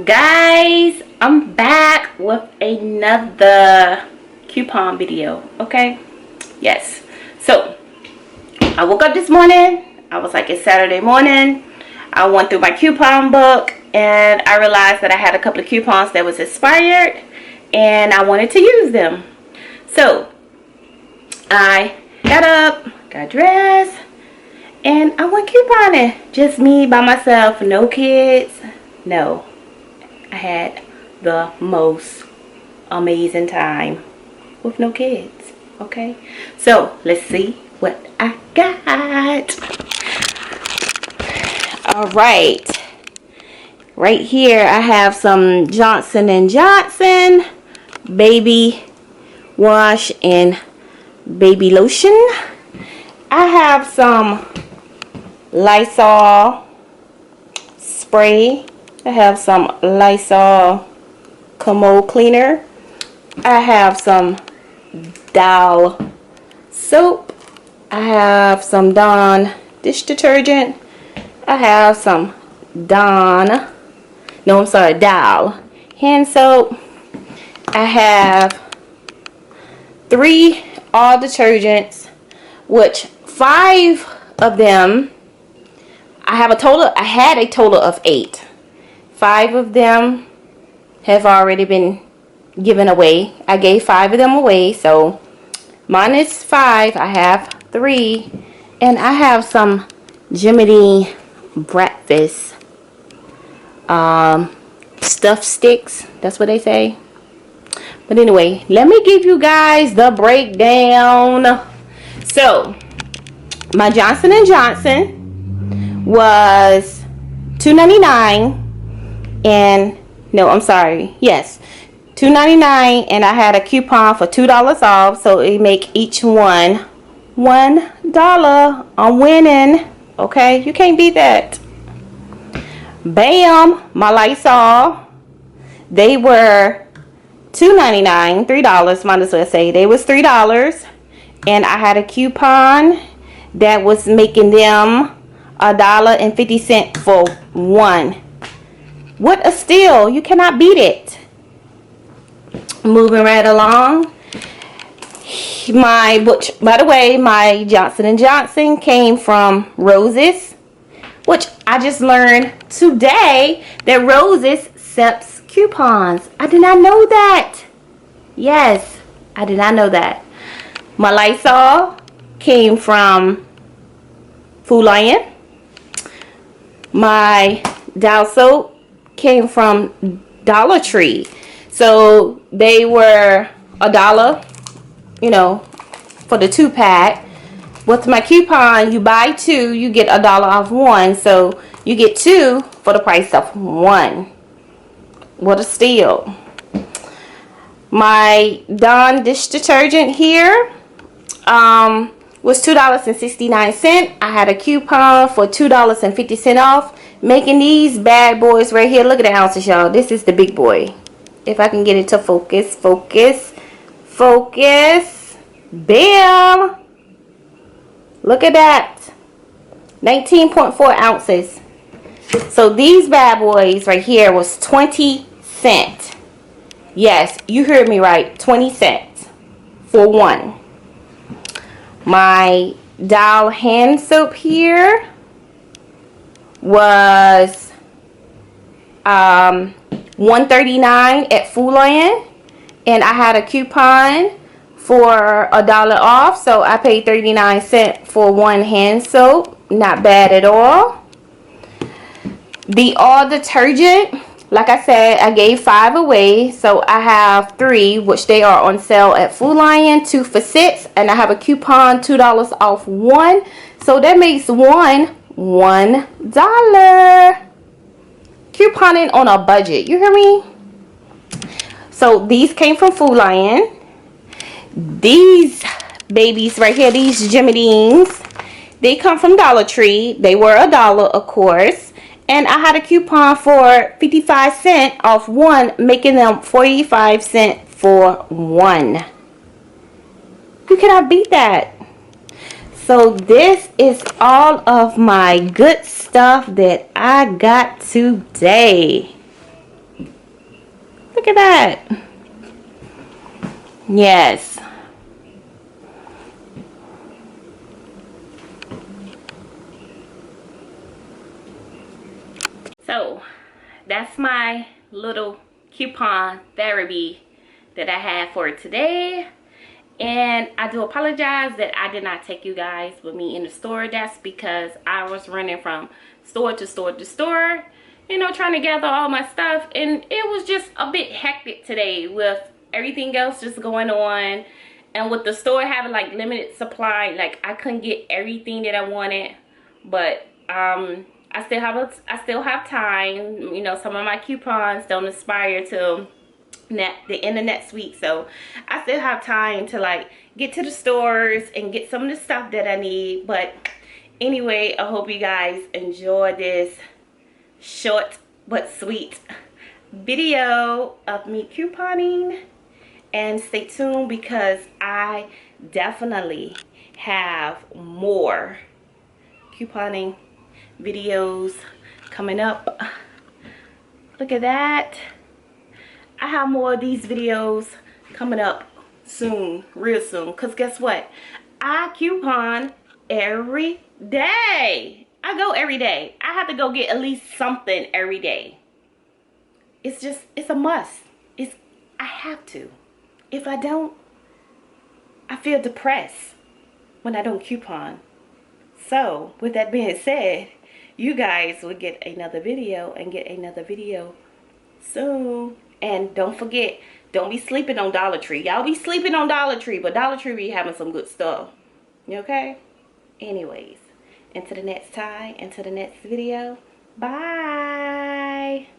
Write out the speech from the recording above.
Guys, I'm back with another coupon video. Okay, yes, so I woke up this morning. I was like, it's Saturday morning. I went through my coupon book and I realized that I had a couple of coupons that was expired and I wanted to use them. So I got up, got dressed, and I went couponing. Just me by myself, no kids. No, I had the most amazing time with no kids. Okay, so let's see what I got. All right, right here I have some Johnson & Johnson baby wash and baby lotion. I have some Lysol spray. I have some Lysol commode cleaner. I have some Dial soap. I have some Dawn dish detergent. I have some Dial hand soap. I have 3 all detergents, which 5 of them I had a total of 8. 5 of them have already been given away. I gave 5 of them away, so minus 5, I have 3, and I have some Jiminy breakfast stuff sticks. That's what they say. But anyway, let me give you guys the breakdown. So my Johnson & Johnson was $2.99, and no, I'm sorry, yes, $2.99, and I had a coupon for $2 off, so it make each one $1. I'm winning. Okay, you can't beat that. Bam, my Lysol, they were $2.99, $3, might as well say they was $3, and I had a coupon that was making them $1.50 for 1. What a steal. You cannot beat it. Moving right along, by the way, my Johnson & Johnson came from Roses, which I just learned today that Roses accepts coupons. I did not know that. Yes, I did not know that. My Lysol came from Food Lion. My Dial soap came from Dollar Tree. So they were $1, you know, for the 2-pack. With my coupon, you buy 2, you get $1 off 1. So you get 2 for the price of 1. What a steal. My Dawn dish detergent here was $2.69. I had a coupon for $2.50 off, making these bad boys right here. Look at the ounces, y'all. This is the big boy. If I can get it to focus. Bam! Look at that. 19.4 ounces. So these bad boys right here was 20 cents. Yes, you heard me right. 20 cents for 1. My Dial hand soap here was $1.39 at Food Lion, and I had a coupon for $1 off, so I paid 39 cents for 1 hand soap. Not bad at all. The all detergent, like I said, I gave 5 away, so I have 3, which they are on sale at Food Lion, 2 for $6, and I have a coupon $2 off 1, so that makes $1. Couponing on a budget, you hear me? So these came from Food Lion. These babies right here, these Jimmy-Deans, they come from Dollar Tree. They were $1, of course, and I had a coupon for 55 cents off 1, making them 45 cents for 1. You cannot beat that. So this is all of my good stuff that I got today. Look at that. Yes. So that's my little coupon therapy that I had for today. And I do apologize that I did not take you guys with me in the store. That's because I was running from store to store to store, you know, trying to gather all my stuff. And it was just a bit hectic today with everything else just going on. And with the store having like limited supply, like I couldn't get everything that I wanted. But I still have time. You know, some of my coupons don't expire till the end of next week, so I still have time to like get to the stores and get some of the stuff that I need. But anyway, I hope you guys enjoy this short but sweet video of me couponing, and stay tuned because I definitely have more couponing videos coming up. Look at that. I have more of these videos coming up soon, real soon. Because guess what? I coupon every day. I go every day. I have to go get at least something every day. It's a must. I have to. If I don't, I feel depressed when I don't coupon. So, with that being said, you guys will get another video and get another video soon. And don't forget, don't be sleeping on Dollar Tree. Y'all be sleeping on Dollar Tree, but Dollar Tree be having some good stuff. Okay? Anyways, until the next time, until the next video. Bye.